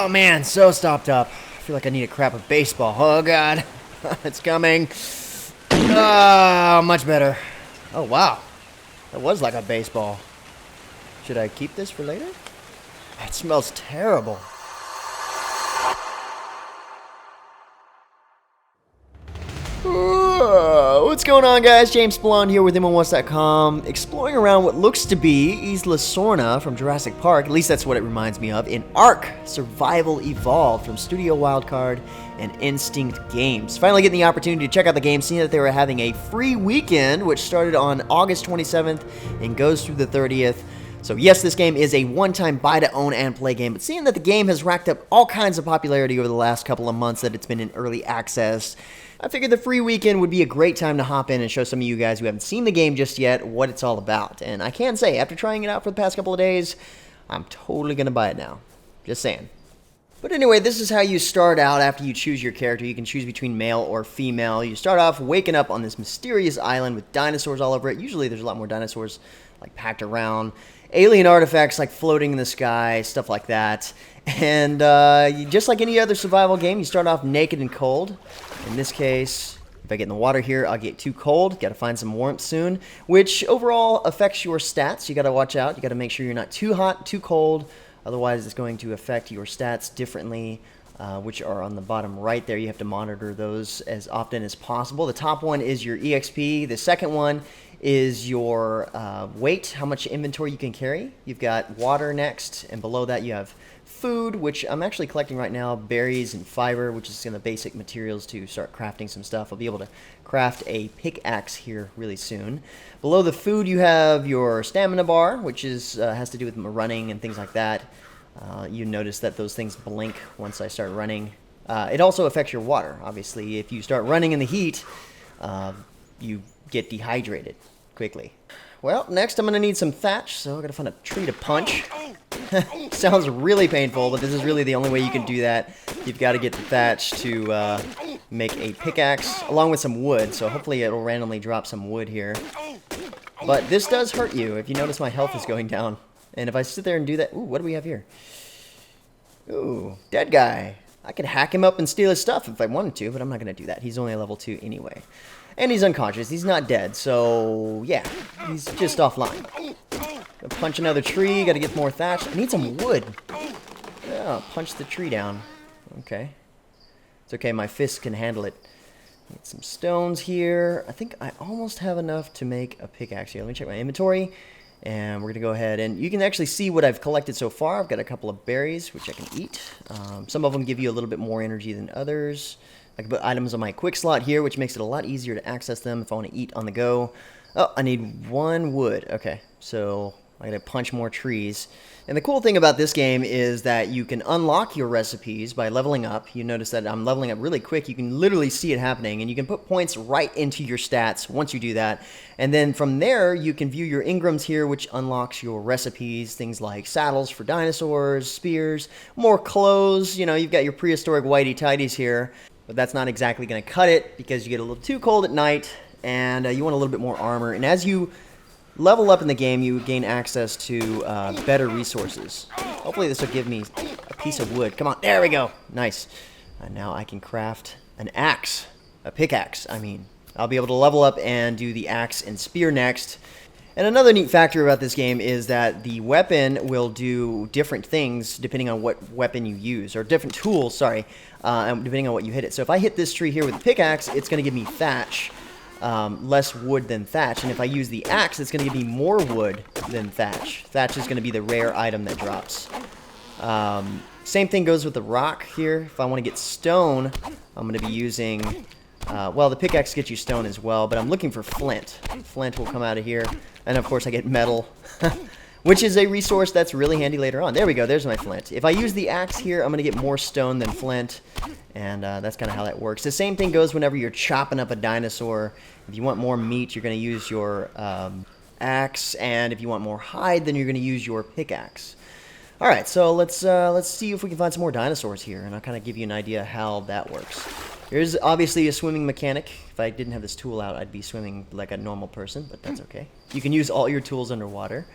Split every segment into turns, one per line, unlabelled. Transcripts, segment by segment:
Oh man, so stopped up. I feel like I need a crap of baseball. Oh god, it's coming. Ah, much better. Oh wow, that was like a baseball. Should I keep this for later? It smells terrible. What's going on, guys? James Blonde here with MMOHuts.com, exploring around what looks to be Isla Sorna from Jurassic Park. At least that's what it reminds me of. In Ark Survival Evolved from Studio Wildcard and Instinct Games. Finally getting the opportunity to check out the game, seeing that they were having a free weekend, which started on August 27th and goes through the 30th. So yes, this game is a one-time buy-to-own and play game, but seeing that the game has racked up all kinds of popularity over the last couple of months that it's been in early access, I figured the free weekend would be a great time to hop in and show some of you guys who haven't seen the game just yet what it's all about. And I can say, after trying it out for the past couple of days, I'm totally going to buy it now. Just saying. But anyway, this is how you start out after you choose your character. You can choose between male or female. You start off waking up on this mysterious island with dinosaurs all over it. Usually there's a lot more dinosaurs like packed around. Alien artifacts like floating in the sky, stuff like that. And just like any other survival game, you start off naked and cold. In this case, if I get in the water here, I'll get too cold. Got to find some warmth soon, which overall affects your stats. You got to watch out. You got to make sure you're not too hot, too cold. Otherwise, it's going to affect your stats differently, which are on the bottom right there. You have to monitor those as often as possible. The top one is your EXP. The second one is your weight, how much inventory you can carry. You've got water next, and below that you have food, which I'm actually collecting right now, berries and fiber, which is the basic materials to start crafting some stuff. I'll be able to craft a pickaxe here really soon. Below the food you have your stamina bar, which is has to do with running and things like that. You notice that those things blink once I start running. It also affects your water, obviously. If you start running in the heat, you get dehydrated quickly. Well, next I'm going to need some thatch, so I've got to find a tree to punch. Sounds really painful, but this is really the only way you can do that. You've got to get the thatch to make a pickaxe, along with some wood, so hopefully it'll randomly drop some wood here. But this does hurt you. If you notice, my health is going down. And if I sit there and do that... Ooh, what do we have here? Ooh, dead guy. I could hack him up and steal his stuff if I wanted to, but I'm not going to do that. He's only a level 2 anyway. And he's unconscious. He's not dead, so yeah, he's just offline. Gotta punch another tree, gotta get more thatch. I need some wood. Yeah, punch the tree down. Okay. It's okay, my fist can handle it. Get some stones here. I think I almost have enough to make a pickaxe here. Let me check my inventory. And we're going to go ahead, and you can actually see what I've collected so far. I've got a couple of berries, which I can eat. Some of them give you a little bit more energy than others. I can put items on my quick slot here, which makes it a lot easier to access them if I want to eat on the go. Oh, I need 1 wood. Okay, so I gotta punch more trees. And the cool thing about this game is that you can unlock your recipes by leveling up. You notice that I'm leveling up really quick. You can literally see it happening, and you can put points right into your stats once you do that. And then from there, you can view your engrams here, which unlocks your recipes, things like saddles for dinosaurs, spears, more clothes. You know, you've got your prehistoric whitey-tighties here, but that's not exactly going to cut it because you get a little too cold at night, and you want a little bit more armor. And as you level up in the game, you gain access to better resources. Hopefully this will give me a piece of wood. Come on, there we go. Nice. Now I can craft an axe. A pickaxe, I mean. I'll be able to level up and do the axe and spear next. And another neat factor about this game is that the weapon will do different things depending on what weapon you use. Or different tools, sorry, depending on what you hit it. So if I hit this tree here with a pickaxe, it's going to give me thatch. Less wood than thatch, and if I use the axe, it's going to give me more wood than thatch. Thatch is going to be the rare item that drops. Same thing goes with the rock here. If I want to get stone, I'm going to be using... well, the pickaxe gets you stone as well, but I'm looking for flint. Flint will come out of here, and of course I get metal, which is a resource that's really handy later on. There we go, there's my flint. If I use the axe here, I'm going to get more stone than flint, and that's kind of how that works. The same thing goes whenever you're chopping up a dinosaur. If you want more meat, you're going to use your axe, and if you want more hide, then you're going to use your pickaxe. All right, so let's see if we can find some more dinosaurs here, and I'll kind of give you an idea how that works. Here's obviously a swimming mechanic. If I didn't have this tool out, I'd be swimming like a normal person, but that's okay. You can use all your tools underwater.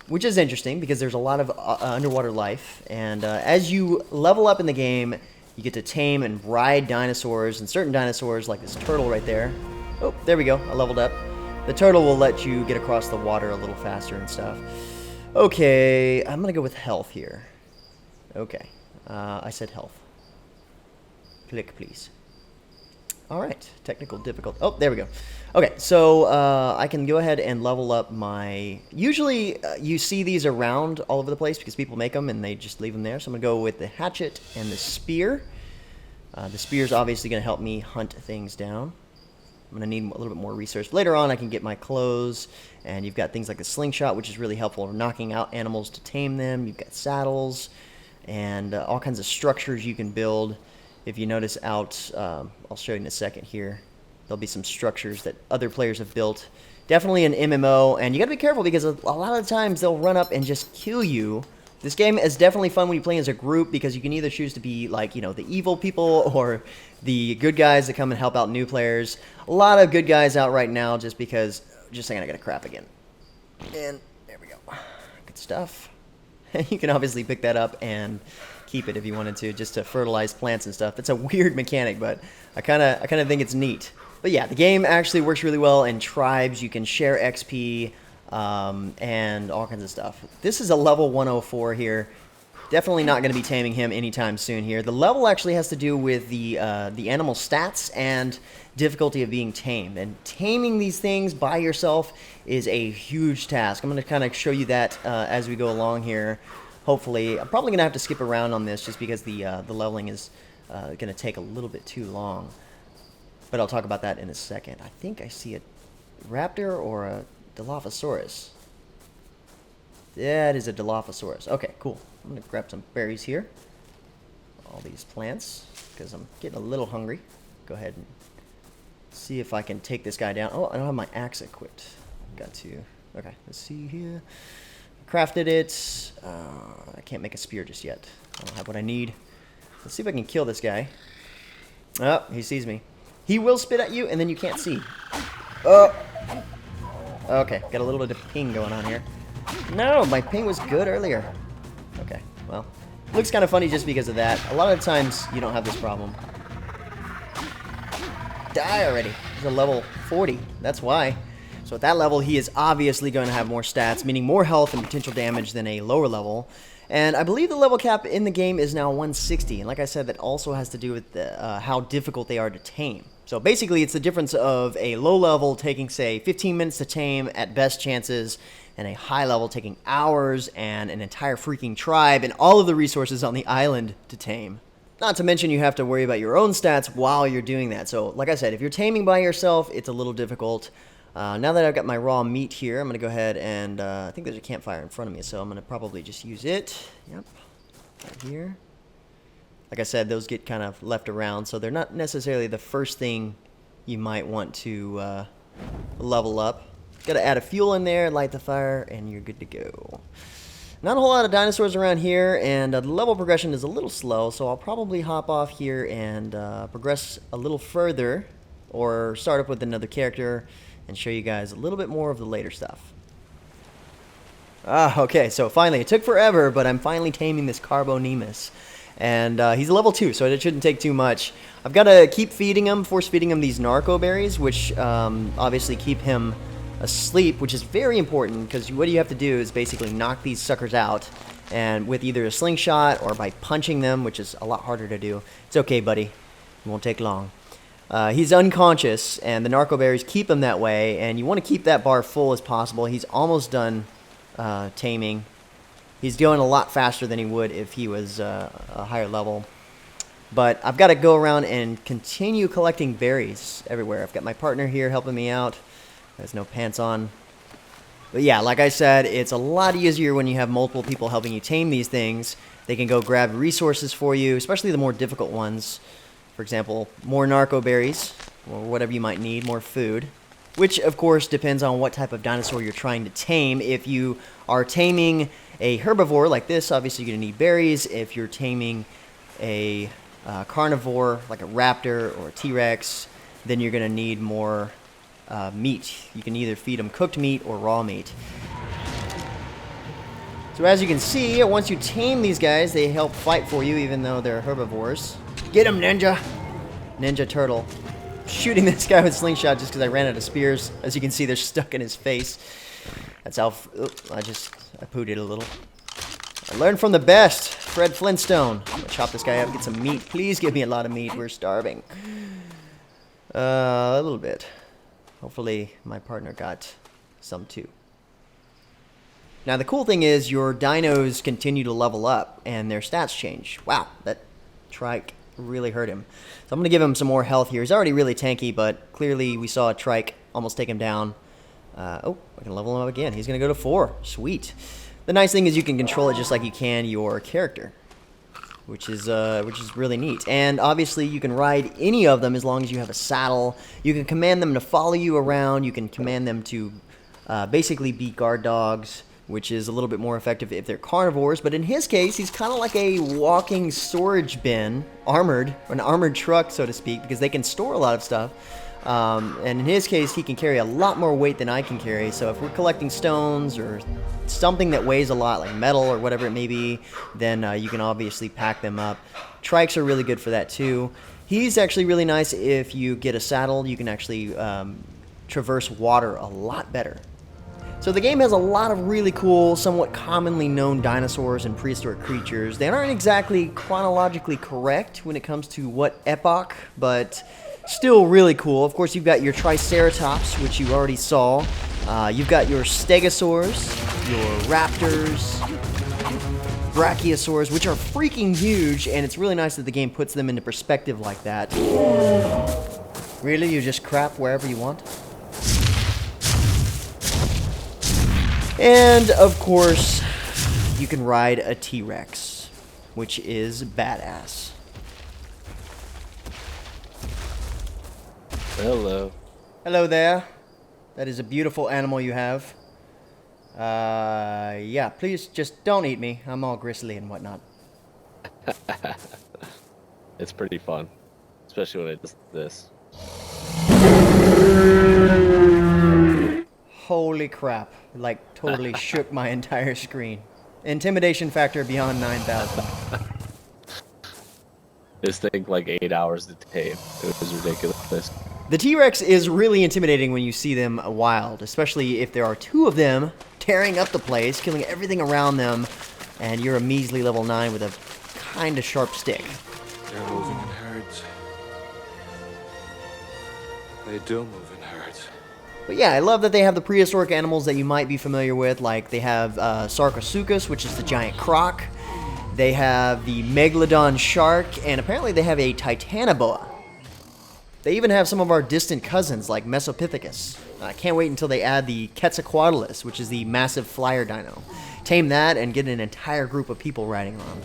which is interesting because there's a lot of underwater life. And as you level up in the game, you get to tame and ride dinosaurs, and certain dinosaurs, like this turtle right there. Oh, there we go. I leveled up. The turtle will let you get across the water a little faster and stuff. Okay, I'm going to go with health here. Okay, I said health. Click, please. All right, technical difficulty. Oh, there we go. Okay, so I can go ahead and level up my... Usually, you see these around all over the place because people make them and they just leave them there. So I'm going to go with the hatchet and the spear. The spear is obviously going to help me hunt things down. I'm going to need a little bit more research. Later on, I can get my clothes, and you've got things like the slingshot, which is really helpful for knocking out animals to tame them. You've got saddles and all kinds of structures you can build. If you notice out, I'll show you in a second here, there'll be some structures that other players have built. Definitely an MMO, and you got to be careful because a lot of the times they'll run up and just kill you. This game is definitely fun when you play as a group because you can either choose to be like, you know, the evil people or the good guys that come and help out new players. A lot of good guys out right now just because... Just a second, I got to crap again. And there we go. Good stuff. You can obviously pick that up and keep it if you wanted to, just to fertilize plants and stuff. That's a weird mechanic, but I kind of think it's neat. But yeah, the game actually works really well in tribes. You can share XP and all kinds of stuff. This is a level 104 here. Definitely not going to be taming him anytime soon here. The level actually has to do with the animal stats and difficulty of being tamed. And taming these things by yourself is a huge task. I'm going to kind of show you that as we go along here. Hopefully, I'm probably going to have to skip around on this just because the leveling is going to take a little bit too long. But I'll talk about that in a second. I think I see a raptor or a Dilophosaurus. That is a Dilophosaurus. Okay, cool. I'm going to grab some berries here. All these plants, because I'm getting a little hungry. Go ahead and see if I can take this guy down. Oh, I don't have my axe equipped. Got to... Okay, let's see here. Crafted it. I can't make a spear just yet. I don't have what I need. Let's see if I can kill this guy. Oh, he sees me. He will spit at you, and then you can't see. Oh! Okay, got a little bit of ping going on here. No, my ping was good earlier. Okay, well, looks kind of funny just because of that. A lot of times, you don't have this problem. Die already. He's a level 40. That's why. So at that level, he is obviously going to have more stats, meaning more health and potential damage than a lower level. And I believe the level cap in the game is now 160. And like I said, that also has to do with how difficult they are to tame. So basically, it's the difference of a low level taking, say, 15 minutes to tame at best chances, and a high level taking hours and an entire freaking tribe and all of the resources on the island to tame. Not to mention you have to worry about your own stats while you're doing that. So like I said, if you're taming by yourself, it's a little difficult. Now that I've got my raw meat here, I'm going to go ahead and I think there's a campfire in front of me, so I'm going to probably just use it. Yep, right here. Like I said, those get kind of left around, so they're not necessarily the first thing you might want to level up. Got to add a fuel in there, light the fire, and you're good to go. Not a whole lot of dinosaurs around here, and the level progression is a little slow, so I'll probably hop off here and progress a little further, or start up with another character and show you guys a little bit more of the later stuff. Okay, so finally, it took forever, but I'm finally taming this Carbonemus. And he's a level 2, so it shouldn't take too much. I've got to keep feeding him, force feeding him these narco berries, which obviously keep him asleep, which is very important, because what you have to do is basically knock these suckers out, and with either a slingshot or by punching them, which is a lot harder to do. It's okay, buddy. It won't take long. He's unconscious, and the narco berries keep him that way, and you want to keep that bar full as possible. He's almost done taming. He's going a lot faster than he would if he was a higher level. But I've got to go around and continue collecting berries everywhere. I've got my partner here helping me out. There's no pants on. But yeah, like I said, it's a lot easier when you have multiple people helping you tame these things. They can go grab resources for you, especially the more difficult ones. For example, more narco berries, or whatever you might need, more food. Which, of course, depends on what type of dinosaur you're trying to tame. If you are taming a herbivore like this, obviously you're going to need berries. If you're taming a carnivore like a raptor or a T-Rex, then you're going to need more meat. You can either feed them cooked meat or raw meat. So as you can see, once you tame these guys, they help fight for you, even though they're herbivores. Get him, Ninja! Ninja Turtle. Shooting this guy with slingshot just because I ran out of spears. As you can see, they're stuck in his face. That's how... I pooted a little. I learned from the best. Fred Flintstone. I'm gonna chop this guy up, get some meat. Please give me a lot of meat. We're starving. A little bit. Hopefully my partner got some too. Now the cool thing is your dinos continue to level up and their stats change. Wow, that trike really hurt him. So I'm going to give him some more health here. He's already really tanky, but clearly we saw a trike almost take him down. Oh, I can level him up again. He's going to go to 4. Sweet. The nice thing is you can control it just like you can your character, which is really neat. And obviously you can ride any of them as long as you have a saddle. You can command them to follow you around. You can command them to basically be guard dogs, which is a little bit more effective if they're carnivores. But in his case, he's kind of like a walking storage bin, armored, or an armored truck, so to speak, because they can store a lot of stuff. And in his case, he can carry a lot more weight than I can carry. So if we're collecting stones or something that weighs a lot, like metal or whatever it may be, then you can obviously pack them up. Trikes are really good for that too. He's actually really nice if you get a saddle. You can actually traverse water a lot better. So the game has a lot of really cool, somewhat commonly known dinosaurs and prehistoric creatures. They aren't exactly chronologically correct when it comes to what epoch, but still really cool. Of course, you've got your Triceratops, which you already saw. You've got your Stegosaurs, your Raptors, Brachiosaurs, which are freaking huge, and it's really nice that the game puts them into perspective like that. Really? You just crap wherever you want? And, of course, you can ride a T-Rex, which is badass.
Hello.
Hello there. That is a beautiful animal you have. Yeah, please just don't eat me. I'm all gristly and whatnot.
It's pretty fun, especially when it does this.
Holy crap. Like, totally shook my entire screen. Intimidation factor beyond 9,000.
This thing like 8 hours to tame. It was ridiculous.
The T-Rex is really intimidating when you see them wild, especially if there are 2 of them tearing up the place, killing everything around them, and you're a measly level 9 with a kind of sharp stick.
They're moving in herds. They do move in herds.
But yeah, I love that they have the prehistoric animals that you might be familiar with, like they have Sarcosuchus, which is the giant croc. They have the Megalodon shark, and apparently they have a Titanoboa. They even have some of our distant cousins, like Mesopithecus. I can't wait until they add the Quetzalcoatlus, which is the massive flyer dino. Tame that and get an entire group of people riding on.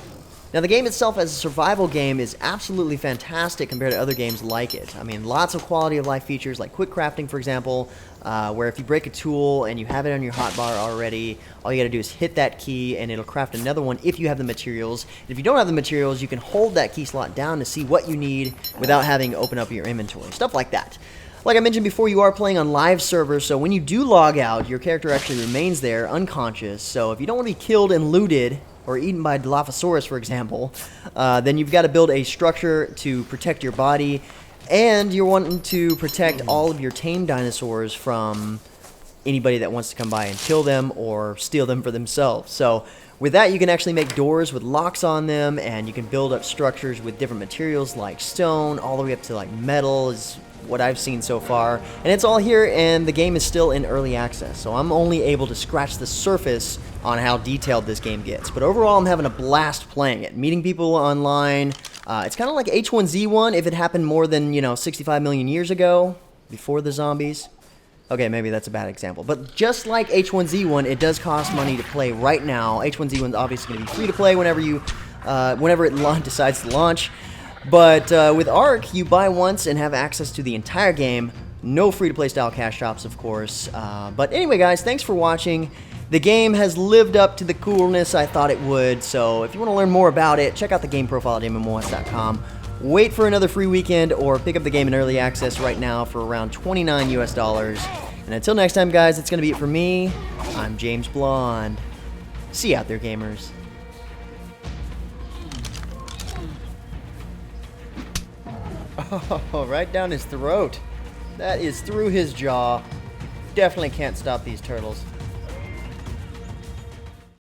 Now, the game itself as a survival game is absolutely fantastic compared to other games like it. I mean, lots of quality of life features like quick crafting, for example, where if you break a tool and you have it on your hotbar already, all you gotta do is hit that key and it'll craft another one if you have the materials. And if you don't have the materials, you can hold that key slot down to see what you need without having to open up your inventory. Stuff like that. Like I mentioned before, you are playing on live servers, so when you do log out, your character actually remains there unconscious. So if you don't want to be killed and looted, or eaten by Dilophosaurus, for example, then you've got to build a structure to protect your body, and you're wanting to protect all of your tame dinosaurs from anybody that wants to come by and kill them or steal them for themselves. So with that, you can actually make doors with locks on them, and you can build up structures with different materials like stone, all the way up to like metal is what I've seen so far. And it's all here, and the game is still in early access, so I'm only able to scratch the surface on how detailed this game gets. But overall, I'm having a blast playing it, meeting people online. It's kind of like H1Z1 if it happened more than, 65 million years ago, before the zombies. Okay, maybe that's a bad example. But just like H1Z1, it does cost money to play right now. H1Z1 is obviously going to be free to play whenever it decides to launch. But with Ark, you buy once and have access to the entire game. No free-to-play style cash shops, of course. But anyway, guys, thanks for watching. The game has lived up to the coolness I thought it would. So if you want to learn more about it, check out the game profile at MMOHuts.com. Wait for another free weekend or pick up the game in early access right now for around $29 US. And until next time, guys, it's going to be it for me. I'm James Blonde. See you out there, gamers. Oh, right down his throat. That is through his jaw. Definitely can't stop these turtles.